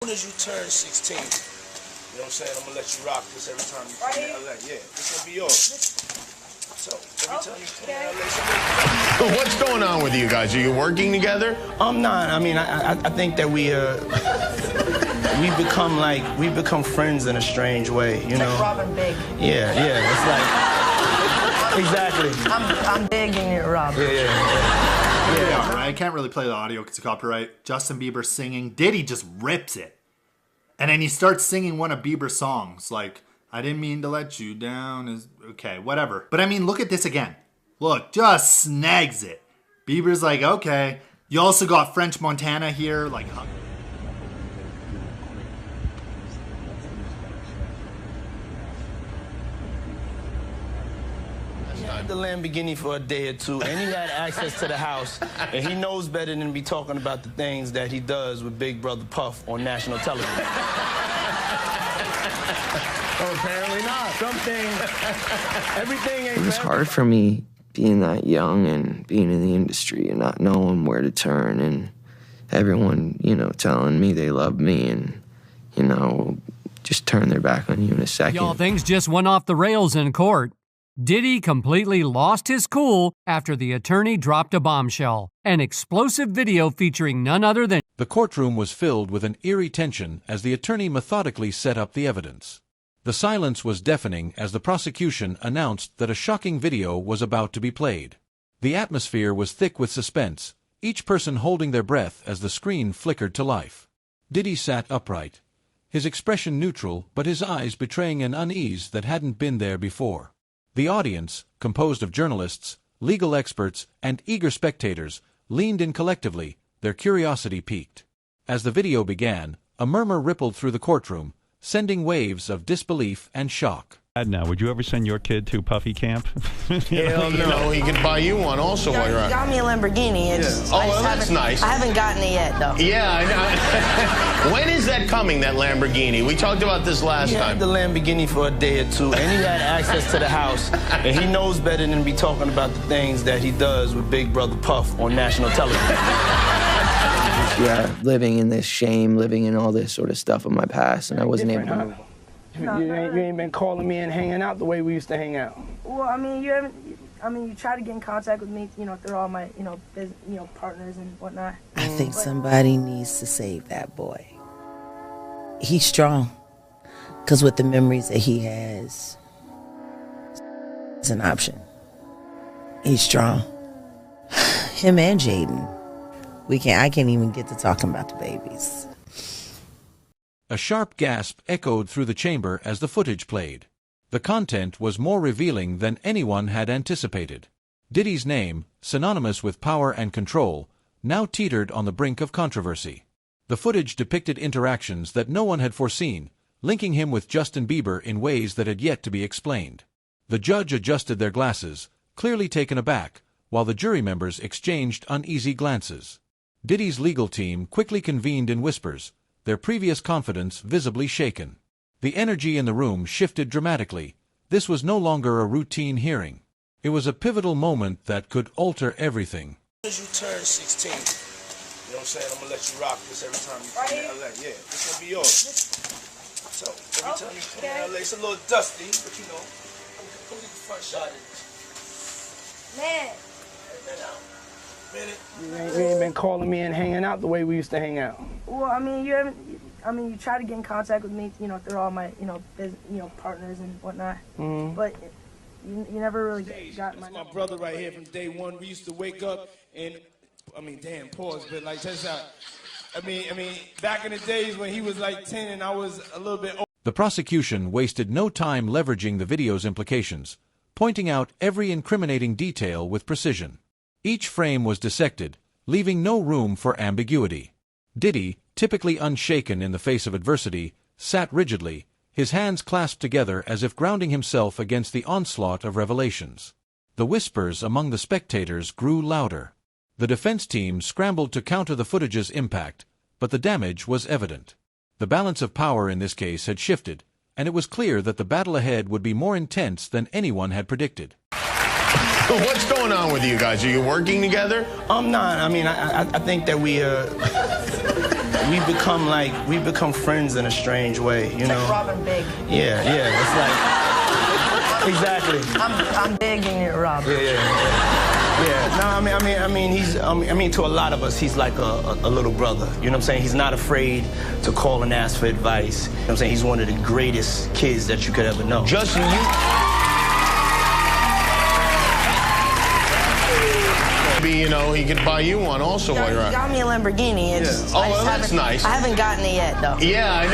As soon as you turn 16, you know what I'm saying? I'm gonna let you rock this every time you come to LA. Yeah, this gonna be yours. So every time you come to LA, What's going on with you guys? Are you working together? I'm not. I mean, I think that we become friends in a strange way, you know. Like Robin Big. Yeah, it's like exactly. I'm big and you're Robin. Yeah, right. I can't really play the audio because of copyright. Justin Bieber singing. Diddy just rips it. And then he starts singing one of Bieber's songs. Like, I didn't mean to let you down. Is okay, whatever. But I mean, look at this again. Look, just snags it. Bieber's like, okay. You also got French Montana here. Like, The Lamborghini for a day or two, and he had access to the house, and he knows better than to be talking about the things that he does with Big Brother Puff on national television. Oh, apparently not. Everything ain't. It was hard for me being that young and being in the industry and not knowing where to turn, and everyone, you know, telling me they love me and, you know, just turn their back on you in a second. Y'all, things just went off the rails in court. Diddy completely lost his cool after the attorney dropped a bombshell. An explosive video featuring none other than... The courtroom was filled with an eerie tension as the attorney methodically set up the evidence. The silence was deafening as the prosecution announced that a shocking video was about to be played. The atmosphere was thick with suspense, each person holding their breath as the screen flickered to life. Diddy sat upright, his expression neutral but his eyes betraying an unease that hadn't been there before. The audience, composed of journalists, legal experts, and eager spectators, leaned in collectively, their curiosity piqued. As the video began, a murmur rippled through the courtroom, sending waves of disbelief and shock. Now, would you ever send your kid to Puffy Camp? Hell no. He could buy you one also while you're out. You got me a Lamborghini. It's, Oh, well, that's nice. I haven't gotten it yet, though. Yeah, I know. When is that coming, that Lamborghini? We talked about this last He had time. the Lamborghini for a day or two, and he had access to the house, and he knows better than to be talking about the things that he does with Big Brother Puff on national television. Yeah, living in this shame, living in all this sort of stuff of my past, and I wasn't able to move. You ain't been calling me and hanging out the way we used to hang out. Well, I mean, you try to get in contact with me, you know, through all my, partners and whatnot. I think somebody needs to save that boy. He's strong, because with the memories that he has, it's an option. He's strong. Him and Jaden. I can't even get to talking about the babies. A sharp gasp echoed through the chamber as the footage played. The content was more revealing than anyone had anticipated. Diddy's name, synonymous with power and control, now teetered on the brink of controversy. The footage depicted interactions that no one had foreseen, linking him with Justin Bieber in ways that had yet to be explained. The judge adjusted their glasses, clearly taken aback, while the jury members exchanged uneasy glances. Diddy's legal team quickly convened in whispers, their previous confidence visibly shaken. The energy in the room shifted dramatically. This was no longer a routine hearing. It was a pivotal moment that could alter everything. as you turn 16, you know what I'm saying? I'm gonna let you rock this every time you come to LA. Yeah, this gonna be yours. So every time you come to LA, it's a little dusty, but you know, go get the front shot. Man. You ain't been calling me and hanging out the way we used to hang out. Well, I mean, you try to get in contact with me, you know, through all my, partners and whatnot. Mm-hmm. But you never really got my brother right here from day one. We used to wake up and, damn, pause, but like, check this out. Back in the days when he was like 10 and I was a little bit older. The prosecution wasted no time leveraging the video's implications, pointing out every incriminating detail with precision. Each frame was dissected, leaving no room for ambiguity. Diddy, typically unshaken in the face of adversity, sat rigidly, his hands clasped together as if grounding himself against the onslaught of revelations. The whispers among the spectators grew louder. The defense team scrambled to counter the footage's impact, but the damage was evident. The balance of power in this case had shifted, and it was clear that the battle ahead would be more intense than anyone had predicted. What's going on with you guys? Are you working together? I'm not. I think that we've become friends in a strange way, you know. Like Robin Big. Yeah, it's like exactly. I'm big and you're Robin. Yeah. No, I mean, to a lot of us, he's like a little brother. You know what I'm saying? He's not afraid to call and ask for advice. You know what I'm saying? He's one of the greatest kids that you could ever know. Justin, you know, he could buy you one also while you're He out. got me a Lamborghini. It's, Oh, well, that's nice. I haven't gotten it yet, though. Yeah, I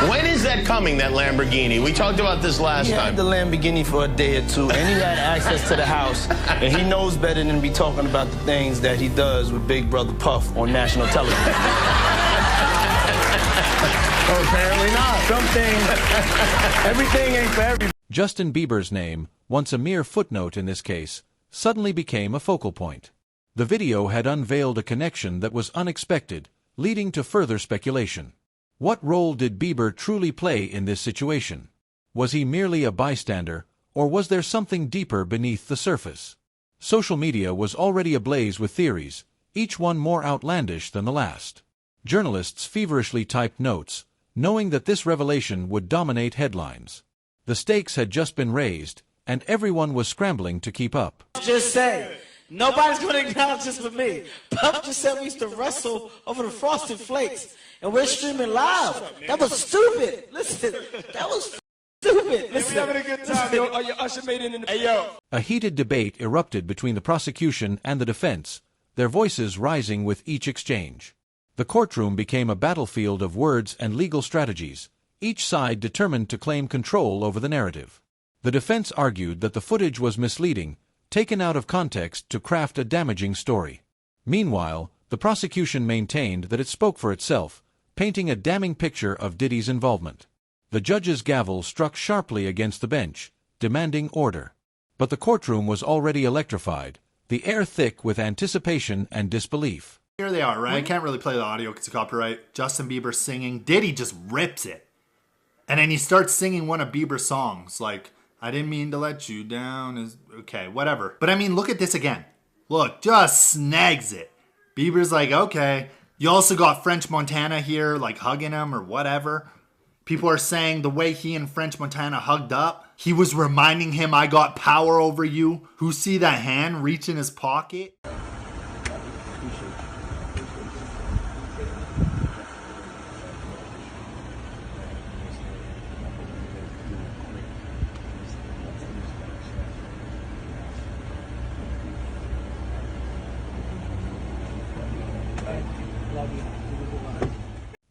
know. When is that coming, that Lamborghini? We talked about this last He time. had the Lamborghini for a day or two, and he had access to the house, and he knows better than to be talking about the things that he does with Big Brother Puff on national television. Oh, apparently not. Some things, everything ain't for everybody. Justin Bieber's name, once a mere footnote in this case, suddenly became a focal point. The video had unveiled a connection that was unexpected, leading to further speculation. What role did Bieber truly play in this situation? Was he merely a bystander, or was there something deeper beneath the surface? Social media was already ablaze with theories, each one more outlandish than the last. Journalists feverishly typed notes, knowing that this revelation would dominate headlines. The stakes had just been raised, and everyone was scrambling to keep up. Just say, nobody's going to acknowledge this but me. Puff just said we used to wrestle over the Frosted Flakes, and we're streaming live. That was stupid. Listen, that was stupid. Listen. We having a good time, yo. Your usher made it in the... Hey, yo. A heated debate erupted between the prosecution and the defense, their voices rising with each exchange. The courtroom became a battlefield of words and legal strategies, each side determined to claim control over the narrative. The defense argued that the footage was misleading, taken out of context to craft a damaging story. Meanwhile, the prosecution maintained that it spoke for itself, painting a damning picture of Diddy's involvement. The judge's gavel struck sharply against the bench, demanding order. But the courtroom was already electrified, the air thick with anticipation and disbelief. Here they are, right? I can't really play the audio because of copyright. Justin Bieber singing. Diddy just rips it. And then he starts singing one of Bieber's songs, like, I didn't mean to let you down. Is okay, whatever. But I mean, look at this again. Look, just snags it. Bieber's like, okay. You also got French Montana here, like hugging him or whatever. People are saying the way he and French Montana hugged up, he was reminding him, I got power over you. Who see that hand reach in his pocket?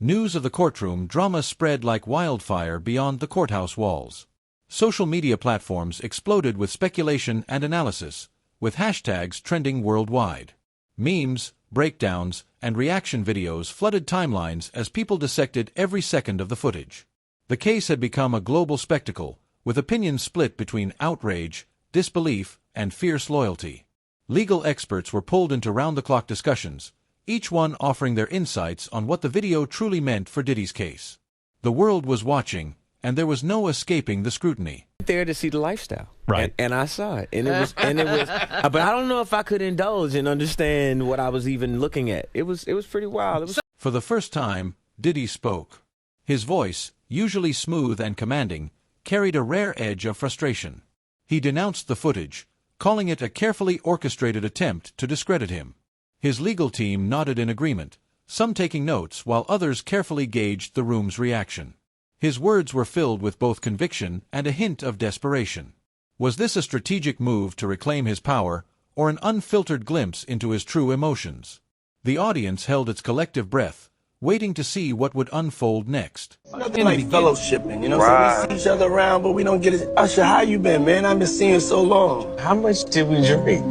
News of the courtroom drama spread like wildfire beyond the courthouse walls. Social media platforms exploded with speculation and analysis, with hashtags trending worldwide. Memes, breakdowns, and reaction videos flooded timelines as people dissected every second of the footage. The case had become a global spectacle, with opinions split between outrage, disbelief, and fierce loyalty. Legal experts were pulled into round-the-clock discussions, each one offering their insights on what the video truly meant for Diddy's case. The world was watching, and there was no escaping the scrutiny. There to see the lifestyle, right? And I saw it, and it was, but I don't know if I could indulge and understand what I was even looking at. It was pretty wild. For the first time, Diddy spoke. His voice, usually smooth and commanding, carried a rare edge of frustration. He denounced the footage, calling it a carefully orchestrated attempt to discredit him. His legal team nodded in agreement, some taking notes while others carefully gauged the room's reaction. His words were filled with both conviction and a hint of desperation. Was this a strategic move to reclaim his power, or an unfiltered glimpse into his true emotions? The audience held its collective breath, waiting to see what would unfold next. Nothing like fellowshipping, you know? So we see each other around, but we don't get it. Usher, how you been, man? I've been seeing you so long. How much did we drink?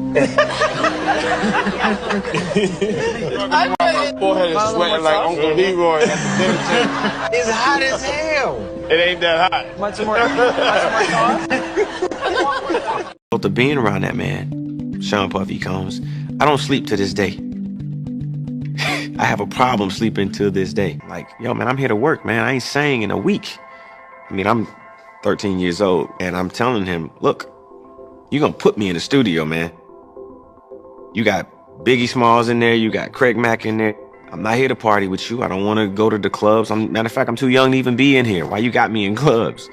My forehead is sweating like Uncle Leroy at the dinner table. It's hot as hell. It ain't that hot. Much more After being around that man, Sean Puffy Combs, I don't sleep to this day. I have a problem sleeping to this day. Like, yo, man, I'm here to work, man. I ain't sang in a week. I mean, I'm 13 years old, and I'm telling him, look, you're gonna put me in the studio, man. You got Biggie Smalls in there, you got Craig Mack in there. I'm not here to party with you. I don't want to go to the clubs. Matter of fact, I'm too young to even be in here. Why you got me in clubs?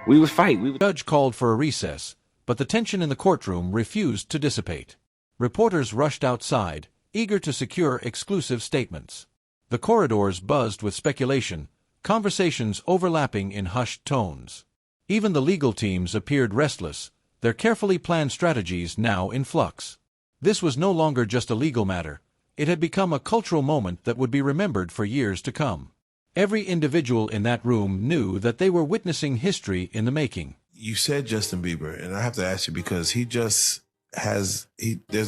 We would fight. The judge called for a recess, but the tension in the courtroom refused to dissipate. Reporters rushed outside, eager to secure exclusive statements. The corridors buzzed with speculation, conversations overlapping in hushed tones. Even the legal teams appeared restless, their carefully planned strategies now in flux. This was no longer just a legal matter. It had become a cultural moment that would be remembered for years to come. Every individual in that room knew that they were witnessing history in the making. You said Justin Bieber, and I have to ask you because there's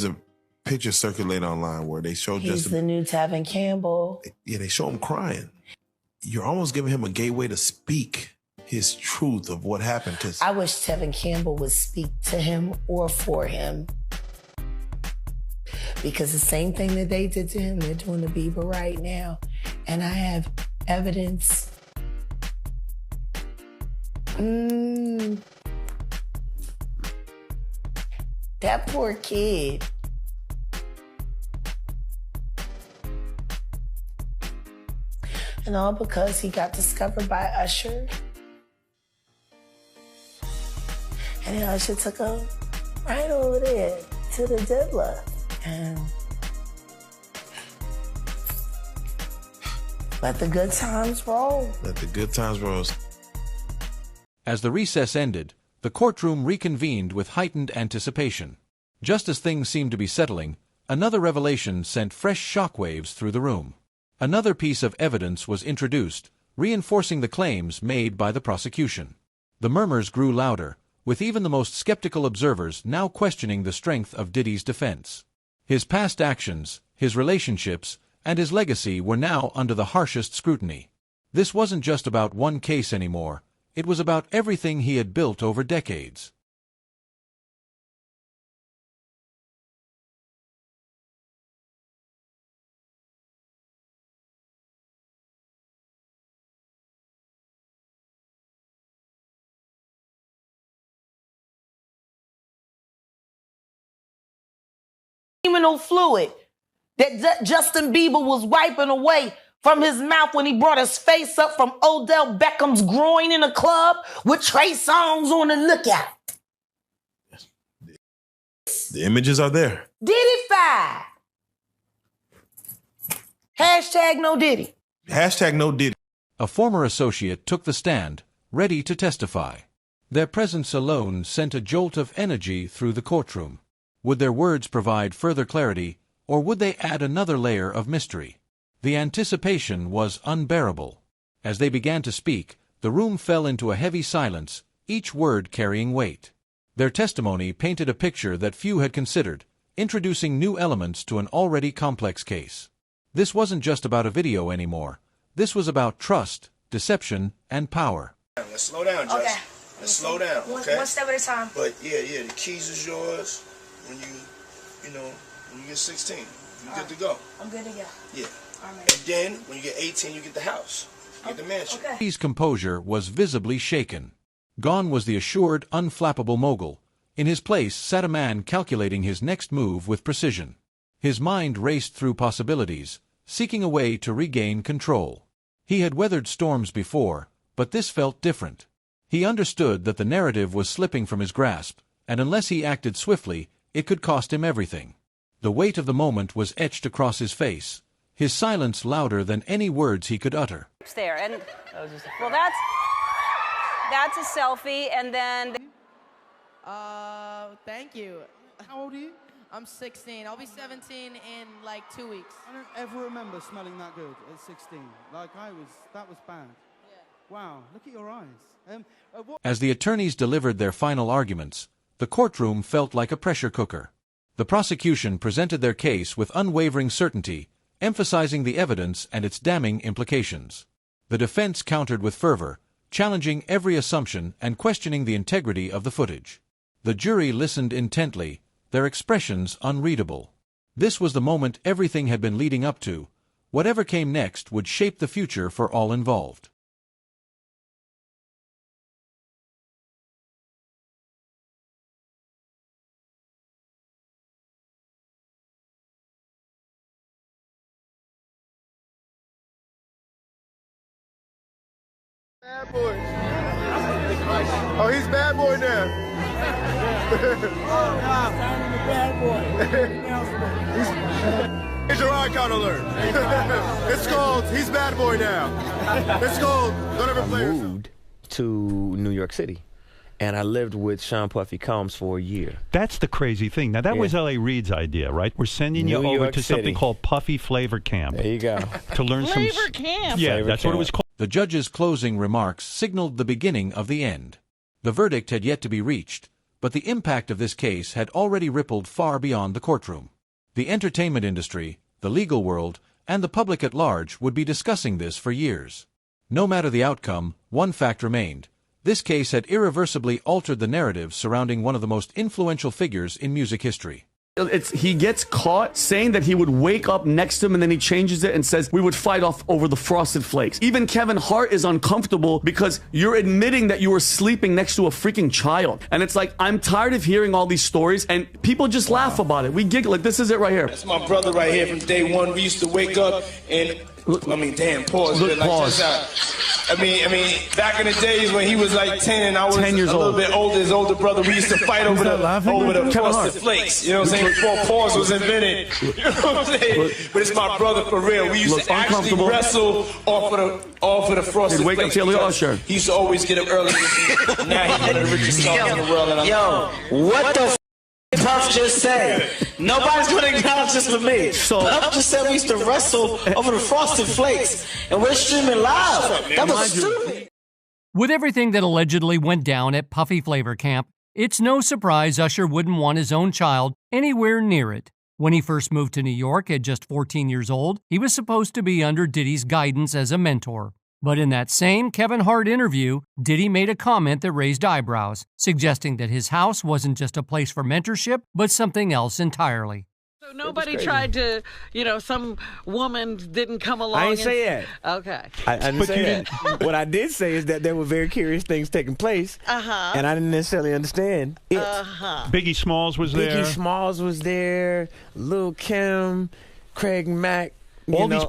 a picture circulating online where they show He's Justin. the new Tevin Campbell. Yeah, they show him crying. You're almost giving him a gateway to speak his truth of what happened to. I wish Tevin Campbell would speak to him or for him. Because the same thing that they did to him, they're doing to Bieber right now. And I have evidence. That poor kid. And all because he got discovered by Usher. And then Usher took him right over there to the diddler. And let the good times roll. Let the good times roll. As the recess ended, the courtroom reconvened with heightened anticipation. Just as things seemed to be settling, another revelation sent fresh shockwaves through the room. Another piece of evidence was introduced, reinforcing the claims made by the prosecution. The murmurs grew louder, with even the most skeptical observers now questioning the strength of Diddy's defense. His past actions, his relationships, and his legacy were now under the harshest scrutiny. This wasn't just about one case anymore, it was about everything he had built over decades. Seminal fluid that Justin Bieber was wiping away from his mouth when he brought his face up from Odell Beckham's groin in a club with Trey Songz on the lookout. The images are there. Diddy-fied. Hashtag no Diddy. Hashtag no Diddy. A former associate took the stand, ready to testify. Their presence alone sent a jolt of energy through the courtroom. Would their words provide further clarity, or would they add another layer of mystery? The anticipation was unbearable. As they began to speak, the room fell into a heavy silence, each word carrying weight. Their testimony painted a picture that few had considered, introducing new elements to an already complex case. This wasn't just about a video anymore. This was about trust, deception, and power. Let's slow down, Judge. Okay. Let's slow down, okay? One step at a time. But yeah, the keys is yours when you get 16. You good to go. I'm good to go. Yeah. All right. And then when you get 18, you get the house. You get the mansion. Okay. His composure was visibly shaken. Gone was the assured, unflappable mogul. In his place sat a man calculating his next move with precision. His mind raced through possibilities, seeking a way to regain control. He had weathered storms before, but this felt different. He understood that the narrative was slipping from his grasp, and unless he acted swiftly, it could cost him everything. The weight of the moment was etched across his face, his silence louder than any words he could utter. There, and well, that's a selfie, and then. Thank you. How old are you? I'm 16. I'll be 17 in like 2 weeks. I don't ever remember smelling that good at 16. Like that was bad. Yeah. Wow, look at your eyes. As the attorneys delivered their final arguments, the courtroom felt like a pressure cooker. The prosecution presented their case with unwavering certainty, emphasizing the evidence and its damning implications. The defense countered with fervor, challenging every assumption and questioning the integrity of the footage. The jury listened intently, their expressions unreadable. This was the moment everything had been leading up to. Whatever came next would shape the future for all involved. Bad boy. Oh, he's bad boy now. Here's your icon alert. It's called He's Bad Boy Now. It's called Don't Ever Play Yourself. I moved to New York City, and I lived with Sean Puffy Combs for a year. That's the crazy thing. Now, that was L.A. Reid's idea, right? We're sending you over to something called Puffy Flavor Camp. There you go. To learn Flavor Camp. Yeah, Flavor that's Camp. what it was called. The judge's closing remarks signaled the beginning of the end. The verdict had yet to be reached, but the impact of this case had already rippled far beyond the courtroom. The entertainment industry, the legal world, and the public at large would be discussing this for years. No matter the outcome, one fact remained. This case had irreversibly altered the narrative surrounding one of the most influential figures in music history. He gets caught saying that he would wake up next to him, and then he changes it and says we would fight off over the Frosted Flakes. Even Kevin Hart is uncomfortable because you're admitting that you were sleeping next to a freaking child. And it's like, I'm tired of hearing all these stories, and people just laugh about it. We giggle. Like, this is it right here. That's my brother right here from day one. We used to wake up and, damn, pause. Look, like, pause. I mean, back in the days when he was like 10 and I was 10 years a little old. bit older, his older brother, we used to fight over the Frosted Flakes. You know what I'm saying? Before pause was invented. You know what I'm saying? But it's my brother for real. We used to actually wrestle off of the Frosted Wake up Flakes. to the Usher. He used to always get up early. Now he's one of the richest songs in the world. And What the Puff just said? Nobody's going to acknowledge this for me. Puff just said we used to wrestle over the Frosted Flakes, and we're streaming live. That was stupid. With everything that allegedly went down at Puffy Flavor Camp, it's no surprise Usher wouldn't want his own child anywhere near it. When he first moved to New York at just 14 years old, he was supposed to be under Diddy's guidance as a mentor. But in that same Kevin Hart interview, Diddy made a comment that raised eyebrows, suggesting that his house wasn't just a place for mentorship, but something else entirely. So nobody tried to, some woman didn't come along. I didn't say that. Okay. I didn't say that. What I did say is that there were very curious things taking place, and I didn't necessarily understand it. Biggie Smalls was there. Biggie Smalls was there. Lil' Kim, Craig Mack. All these people.